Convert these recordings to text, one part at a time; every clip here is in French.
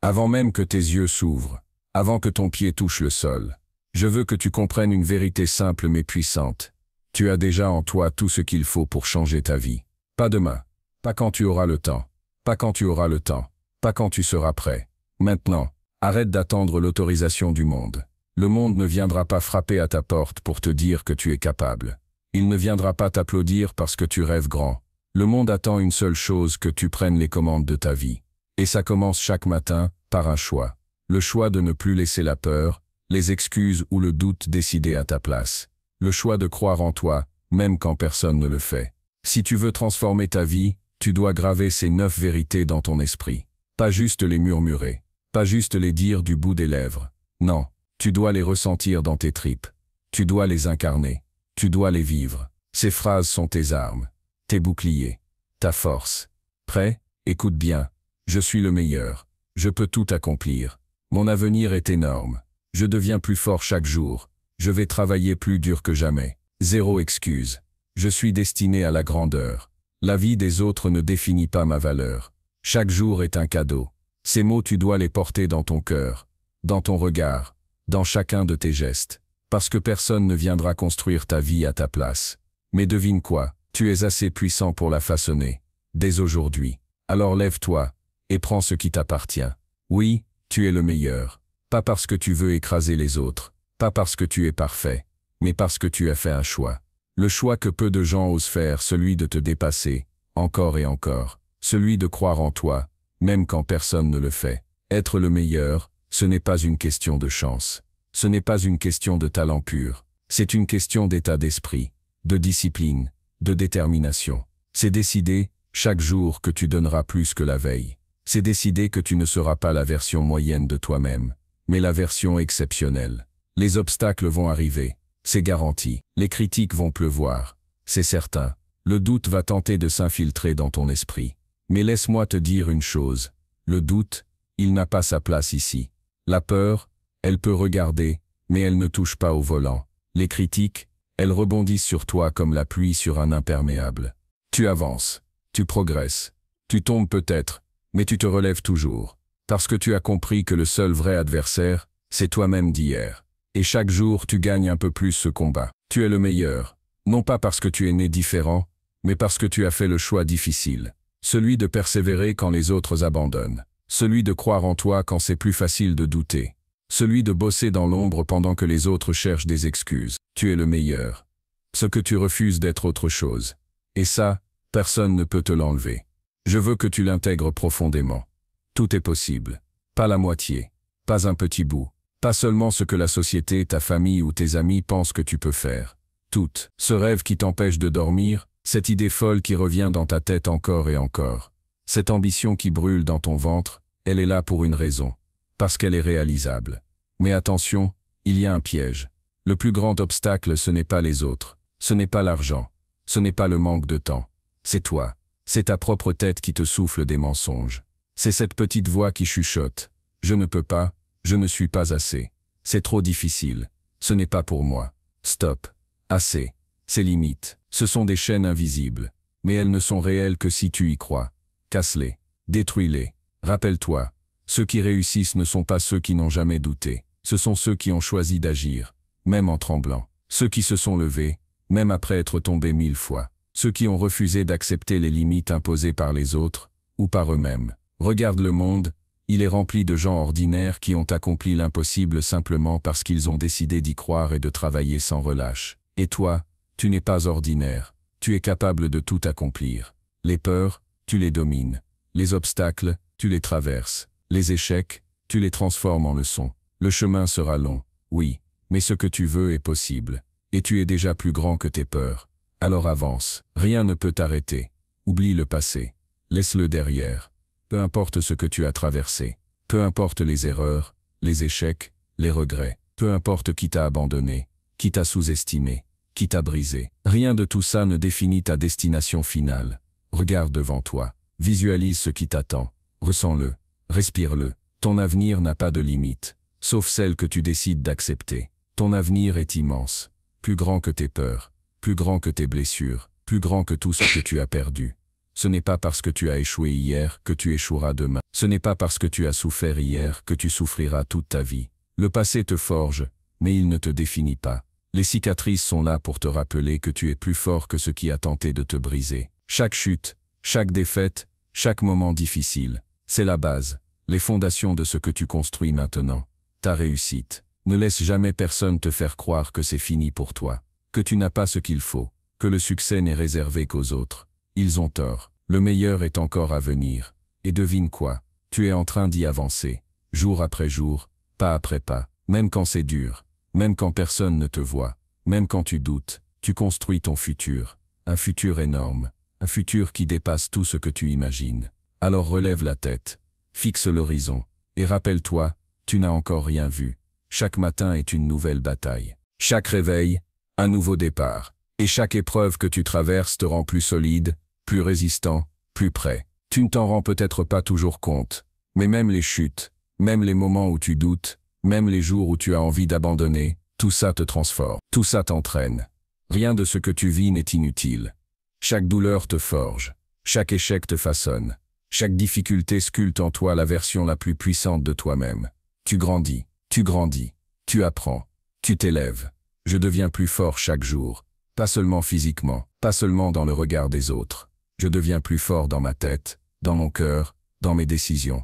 Avant même que tes yeux s'ouvrent, avant que ton pied touche le sol. Je veux que tu comprennes une vérité simple mais puissante. Tu as déjà en toi tout ce qu'il faut pour changer ta vie. Pas demain, pas quand tu auras le temps, pas quand tu auras le temps, pas quand tu seras prêt. Maintenant, arrête d'attendre l'autorisation du monde. Le monde ne viendra pas frapper à ta porte pour te dire que tu es capable. Il ne viendra pas t'applaudir parce que tu rêves grand. Le monde attend une seule chose, que tu prennes les commandes de ta vie. Et ça commence chaque matin, par un choix. Le choix de ne plus laisser la peur, les excuses ou le doute décider à ta place. Le choix de croire en toi, même quand personne ne le fait. Si tu veux transformer ta vie, tu dois graver ces 9 vérités dans ton esprit. Pas juste les murmurer, pas juste les dire du bout des lèvres. Non, tu dois les ressentir dans tes tripes. Tu dois les incarner. Tu dois les vivre. Ces phrases sont tes armes, tes boucliers, ta force. Prêt? Écoute bien. Je suis le meilleur. Je peux tout accomplir. Mon avenir est énorme. Je deviens plus fort chaque jour. Je vais travailler plus dur que jamais. Zéro excuse. Je suis destiné à la grandeur. La vie des autres ne définit pas ma valeur. Chaque jour est un cadeau. Ces mots, tu dois les porter dans ton cœur, dans ton regard, dans chacun de tes gestes. Parce que personne ne viendra construire ta vie à ta place. Mais devine quoi, tu es assez puissant pour la façonner. Dès aujourd'hui. Alors lève-toi, et prends ce qui t'appartient. Oui, tu es le meilleur. Pas parce que tu veux écraser les autres, pas parce que tu es parfait, mais parce que tu as fait un choix. Le choix que peu de gens osent faire, celui de te dépasser, encore et encore. Celui de croire en toi, même quand personne ne le fait. Être le meilleur, ce n'est pas une question de chance. Ce n'est pas une question de talent pur. C'est une question d'état d'esprit, de discipline, de détermination. C'est décider, chaque jour, que tu donneras plus que la veille. C'est décider que tu ne seras pas la version moyenne de toi-même, mais la version exceptionnelle. Les obstacles vont arriver, c'est garanti. Les critiques vont pleuvoir, c'est certain. Le doute va tenter de s'infiltrer dans ton esprit. Mais laisse-moi te dire une chose. Le doute, il n'a pas sa place ici. La peur, elle peut regarder, mais elle ne touche pas au volant. Les critiques, elles rebondissent sur toi comme la pluie sur un imperméable. Tu avances, tu progresses, tu tombes peut-être, mais tu te relèves toujours. Parce que tu as compris que le seul vrai adversaire, c'est toi-même d'hier. Et chaque jour tu gagnes un peu plus ce combat. Tu es le meilleur, non pas parce que tu es né différent, mais parce que tu as fait le choix difficile. Celui de persévérer quand les autres abandonnent. Celui de croire en toi quand c'est plus facile de douter. Celui de bosser dans l'ombre pendant que les autres cherchent des excuses. Tu es le meilleur. Ce que tu refuses d'être autre chose. Et ça, personne ne peut te l'enlever. Je veux que tu l'intègres profondément. Tout est possible. Pas la moitié. Pas un petit bout. Pas seulement ce que la société, ta famille ou tes amis pensent que tu peux faire. Tout. Ce rêve qui t'empêche de dormir, cette idée folle qui revient dans ta tête encore et encore. Cette ambition qui brûle dans ton ventre, elle est là pour une raison. Parce qu'elle est réalisable. Mais attention, il y a un piège. Le plus grand obstacle, ce n'est pas les autres. Ce n'est pas l'argent. Ce n'est pas le manque de temps. C'est toi. C'est ta propre tête qui te souffle des mensonges. C'est cette petite voix qui chuchote. Je ne peux pas, je ne suis pas assez. C'est trop difficile. Ce n'est pas pour moi. Stop. Assez. Ces limites, ce sont des chaînes invisibles. Mais elles ne sont réelles que si tu y crois. Casse-les. Détruis-les. Rappelle-toi. Ceux qui réussissent ne sont pas ceux qui n'ont jamais douté. Ce sont ceux qui ont choisi d'agir, même en tremblant. Ceux qui se sont levés, même après être tombés 1000 fois. Ceux qui ont refusé d'accepter les limites imposées par les autres, ou par eux-mêmes. Regarde le monde, il est rempli de gens ordinaires qui ont accompli l'impossible simplement parce qu'ils ont décidé d'y croire et de travailler sans relâche. Et toi, tu n'es pas ordinaire. Tu es capable de tout accomplir. Les peurs, tu les domines. Les obstacles, tu les traverses. Les échecs, tu les transformes en leçons. Le chemin sera long, oui, mais ce que tu veux est possible. Et tu es déjà plus grand que tes peurs. Alors avance. Rien ne peut t'arrêter. Oublie le passé. Laisse-le derrière. Peu importe ce que tu as traversé. Peu importe les erreurs, les échecs, les regrets. Peu importe qui t'a abandonné, qui t'a sous-estimé, qui t'a brisé. Rien de tout ça ne définit ta destination finale. Regarde devant toi. Visualise ce qui t'attend. Ressens-le. Respire-le. Ton avenir n'a pas de limite, sauf celle que tu décides d'accepter. Ton avenir est immense. Plus grand que tes peurs. Plus grand que tes blessures. Plus grand que tout ce que tu as perdu. Ce n'est pas parce que tu as échoué hier que tu échoueras demain. Ce n'est pas parce que tu as souffert hier que tu souffriras toute ta vie. Le passé te forge, mais il ne te définit pas. Les cicatrices sont là pour te rappeler que tu es plus fort que ce qui a tenté de te briser. Chaque chute, chaque défaite, chaque moment difficile, c'est la base, les fondations de ce que tu construis maintenant. Ta réussite. Ne laisse jamais personne te faire croire que c'est fini pour toi, que tu n'as pas ce qu'il faut, que le succès n'est réservé qu'aux autres. Ils ont tort. Le meilleur est encore à venir. Et devine quoi? Tu es en train d'y avancer, jour après jour, pas après pas, même quand c'est dur, même quand personne ne te voit, même quand tu doutes, tu construis ton futur. Un futur énorme, un futur qui dépasse tout ce que tu imagines. Alors relève la tête, fixe l'horizon, et rappelle-toi, tu n'as encore rien vu. Chaque matin est une nouvelle bataille. Chaque réveil, un nouveau départ. Et chaque épreuve que tu traverses te rend plus solide, plus résistant, plus prêt. Tu ne t'en rends peut-être pas toujours compte, mais même les chutes, même les moments où tu doutes, même les jours où tu as envie d'abandonner, tout ça te transforme, tout ça t'entraîne. Rien de ce que tu vis n'est inutile. Chaque douleur te forge, chaque échec te façonne, chaque difficulté sculpte en toi la version la plus puissante de toi-même. Tu grandis, tu apprends, tu t'élèves. Je deviens plus fort chaque jour, pas seulement physiquement, pas seulement dans le regard des autres. Je deviens plus fort dans ma tête, dans mon cœur, dans mes décisions.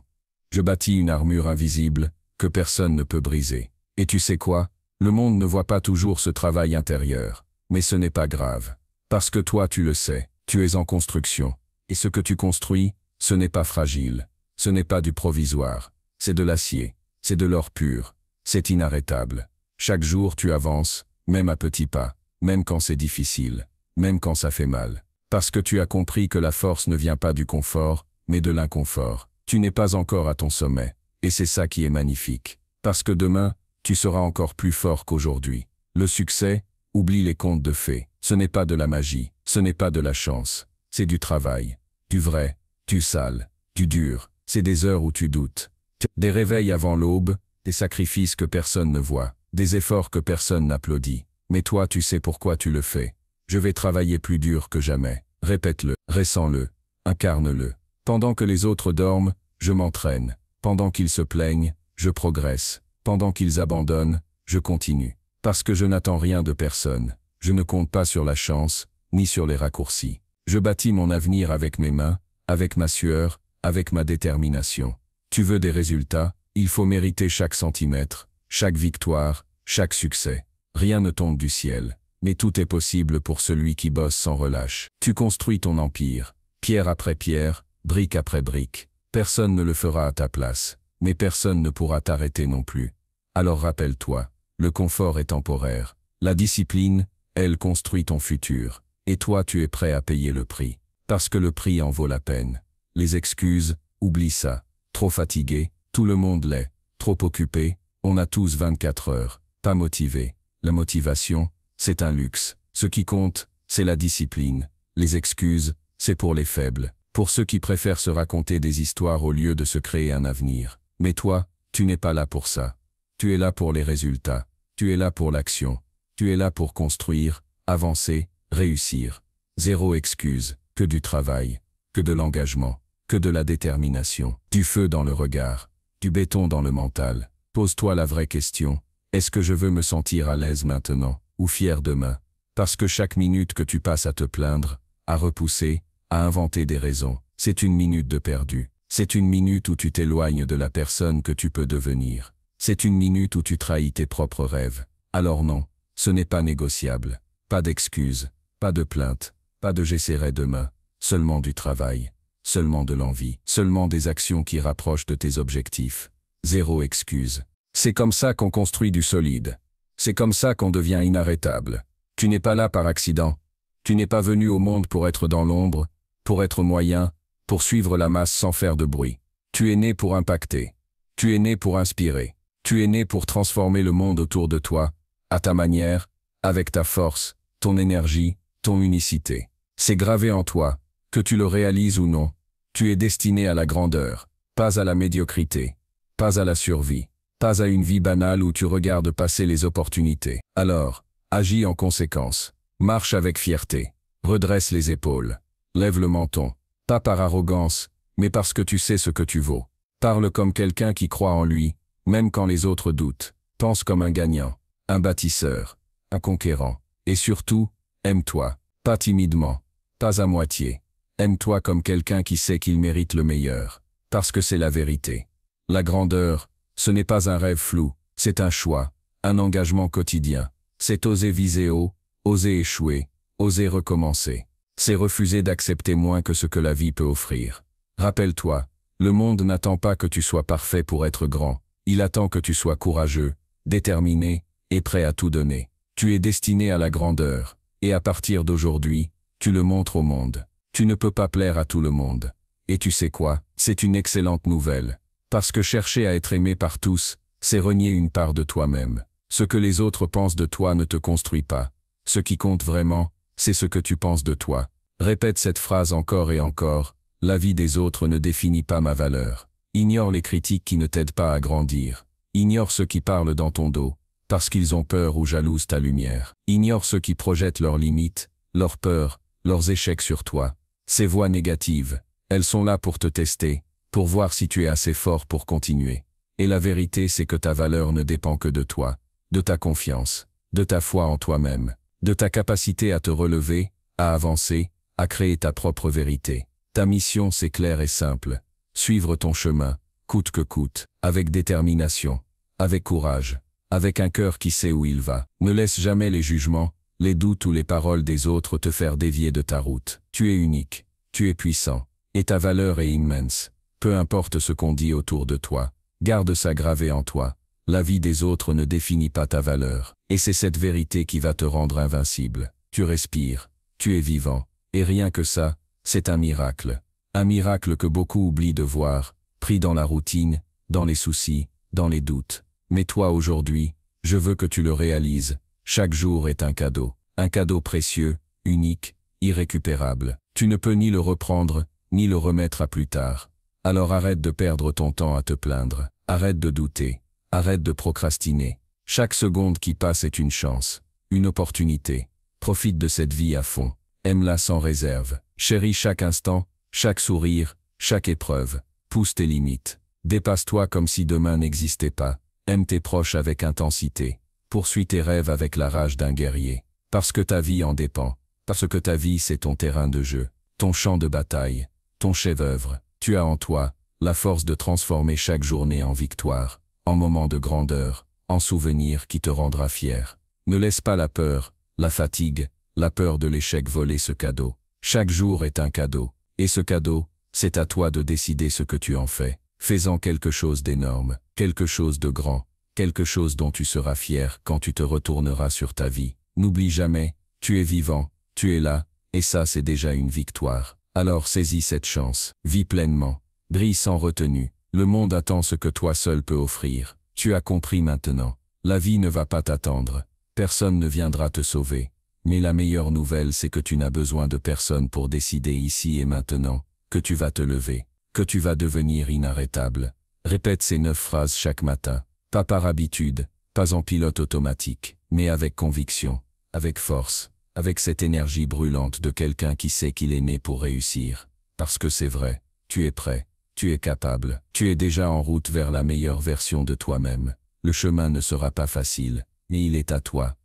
Je bâtis une armure invisible que personne ne peut briser. Et tu sais quoi? Le monde ne voit pas toujours ce travail intérieur. Mais ce n'est pas grave. Parce que toi tu le sais, tu es en construction. Et ce que tu construis, ce n'est pas fragile. Ce n'est pas du provisoire. C'est de l'acier. C'est de l'or pur. C'est inarrêtable. Chaque jour tu avances, même à petits pas, même quand c'est difficile, même quand ça fait mal. Parce que tu as compris que la force ne vient pas du confort, mais de l'inconfort. Tu n'es pas encore à ton sommet, et c'est ça qui est magnifique. Parce que demain, tu seras encore plus fort qu'aujourd'hui. Le succès, oublie les contes de fées. Ce n'est pas de la magie, ce n'est pas de la chance. C'est du travail, du vrai, du sale, du dur. C'est des heures où tu doutes. Des réveils avant l'aube, des sacrifices que personne ne voit, des efforts que personne n'applaudit. Mais toi tu sais pourquoi tu le fais. Je vais travailler plus dur que jamais. Répète-le, ressens-le, incarne-le. Pendant que les autres dorment, je m'entraîne. Pendant qu'ils se plaignent, je progresse. Pendant qu'ils abandonnent, je continue. Parce que je n'attends rien de personne. Je ne compte pas sur la chance, ni sur les raccourcis. Je bâtis mon avenir avec mes mains, avec ma sueur, avec ma détermination. Tu veux des résultats, il faut mériter chaque centimètre, chaque victoire, chaque succès. Rien ne tombe du ciel. Mais tout est possible pour celui qui bosse sans relâche. Tu construis ton empire, pierre après pierre, brique après brique. Personne ne le fera à ta place, mais personne ne pourra t'arrêter non plus. Alors rappelle-toi, le confort est temporaire. La discipline, elle construit ton futur. Et toi tu es prêt à payer le prix. Parce que le prix en vaut la peine. Les excuses, oublie ça. Trop fatigué, tout le monde l'est. Trop occupé, on a tous 24 heures. Pas motivé. La motivation, c'est un luxe. Ce qui compte, c'est la discipline. Les excuses, c'est pour les faibles. Pour ceux qui préfèrent se raconter des histoires au lieu de se créer un avenir. Mais toi, tu n'es pas là pour ça. Tu es là pour les résultats. Tu es là pour l'action. Tu es là pour construire, avancer, réussir. Zéro excuse, que du travail, que de l'engagement, que de la détermination. Du feu dans le regard, du béton dans le mental. Pose-toi la vraie question. Est-ce que je veux me sentir à l'aise maintenant, ou fier demain? Parce que chaque minute que tu passes à te plaindre, à repousser, à inventer des raisons, c'est une minute de perdu. C'est une minute où tu t'éloignes de la personne que tu peux devenir. C'est une minute où tu trahis tes propres rêves. Alors non, ce n'est pas négociable. Pas d'excuses, pas de plainte, pas de j'essaierai demain. Seulement du travail, seulement de l'envie, seulement des actions qui rapprochent de tes objectifs. Zéro excuse. C'est comme ça qu'on construit du solide. C'est comme ça qu'on devient inarrêtable. Tu n'es pas là par accident. Tu n'es pas venu au monde pour être dans l'ombre, pour être moyen, pour suivre la masse sans faire de bruit. Tu es né pour impacter. Tu es né pour inspirer. Tu es né pour transformer le monde autour de toi, à ta manière, avec ta force, ton énergie, ton unicité. C'est gravé en toi, que tu le réalises ou non. Tu es destiné à la grandeur, pas à la médiocrité, pas à la survie. Pas à une vie banale où tu regardes passer les opportunités. Alors, agis en conséquence. Marche avec fierté. Redresse les épaules. Lève le menton. Pas par arrogance, mais parce que tu sais ce que tu vaux. Parle comme quelqu'un qui croit en lui, même quand les autres doutent. Pense comme un gagnant, un bâtisseur, un conquérant. Et surtout, aime-toi, pas timidement, pas à moitié. Aime-toi comme quelqu'un qui sait qu'il mérite le meilleur, parce que c'est la vérité. La grandeur, ce n'est pas un rêve flou, c'est un choix, un engagement quotidien. C'est oser viser haut, oser échouer, oser recommencer. C'est refuser d'accepter moins que ce que la vie peut offrir. Rappelle-toi, le monde n'attend pas que tu sois parfait pour être grand, il attend que tu sois courageux, déterminé, et prêt à tout donner. Tu es destiné à la grandeur, et à partir d'aujourd'hui, tu le montres au monde. Tu ne peux pas plaire à tout le monde. Et tu sais quoi, c'est une excellente nouvelle. Parce que chercher à être aimé par tous, c'est renier une part de toi-même. Ce que les autres pensent de toi ne te construit pas. Ce qui compte vraiment, c'est ce que tu penses de toi. Répète cette phrase encore et encore, la vie des autres ne définit pas ma valeur. Ignore les critiques qui ne t'aident pas à grandir. Ignore ceux qui parlent dans ton dos, parce qu'ils ont peur ou jalousent ta lumière. Ignore ceux qui projettent leurs limites, leurs peurs, leurs échecs sur toi. Ces voix négatives, elles sont là pour te tester, pour voir si tu es assez fort pour continuer. Et la vérité, c'est que ta valeur ne dépend que de toi, de ta confiance, de ta foi en toi-même, de ta capacité à te relever, à avancer, à créer ta propre vérité. Ta mission, c'est clair et simple. Suivre ton chemin, coûte que coûte, avec détermination, avec courage, avec un cœur qui sait où il va. Ne laisse jamais les jugements, les doutes ou les paroles des autres te faire dévier de ta route. Tu es unique, tu es puissant, et ta valeur est immense. Peu importe ce qu'on dit autour de toi, garde ça gravé en toi. La vie des autres ne définit pas ta valeur, et c'est cette vérité qui va te rendre invincible. Tu respires, tu es vivant, et rien que ça, c'est un miracle. Un miracle que beaucoup oublient de voir, pris dans la routine, dans les soucis, dans les doutes. Mais toi aujourd'hui, je veux que tu le réalises. Chaque jour est un cadeau précieux, unique, irrécupérable. Tu ne peux ni le reprendre, ni le remettre à plus tard. Alors arrête de perdre ton temps à te plaindre, arrête de douter, arrête de procrastiner. Chaque seconde qui passe est une chance, une opportunité. Profite de cette vie à fond, aime-la sans réserve. Chéris chaque instant, chaque sourire, chaque épreuve. Pousse tes limites. Dépasse-toi comme si demain n'existait pas. Aime tes proches avec intensité. Poursuis tes rêves avec la rage d'un guerrier. Parce que ta vie en dépend. Parce que ta vie c'est ton terrain de jeu, ton champ de bataille, ton chef-d'œuvre. Tu as en toi la force de transformer chaque journée en victoire, en moment de grandeur, en souvenir qui te rendra fier. Ne laisse pas la peur, la fatigue, la peur de l'échec voler ce cadeau. Chaque jour est un cadeau, et ce cadeau, c'est à toi de décider ce que tu en fais. Fais-en quelque chose d'énorme, quelque chose de grand, quelque chose dont tu seras fier quand tu te retourneras sur ta vie. N'oublie jamais, tu es vivant, tu es là, et ça c'est déjà une victoire. Alors saisis cette chance, vis pleinement, brille sans retenue. Le monde attend ce que toi seul peux offrir. Tu as compris maintenant. La vie ne va pas t'attendre. Personne ne viendra te sauver. Mais la meilleure nouvelle, c'est que tu n'as besoin de personne pour décider ici et maintenant, que tu vas te lever, que tu vas devenir inarrêtable. Répète ces 9 phrases chaque matin, pas par habitude, pas en pilote automatique, mais avec conviction, avec force, avec cette énergie brûlante de quelqu'un qui sait qu'il est né pour réussir. Parce que c'est vrai, tu es prêt, tu es capable, tu es déjà en route vers la meilleure version de toi-même. Le chemin ne sera pas facile, mais il est à toi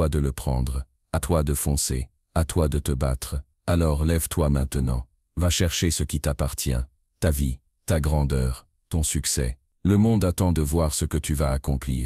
de le prendre. À toi de foncer, à toi de te battre. Alors lève-toi maintenant, va chercher ce qui t'appartient, ta vie, ta grandeur, ton succès. Le monde attend de voir ce que tu vas accomplir.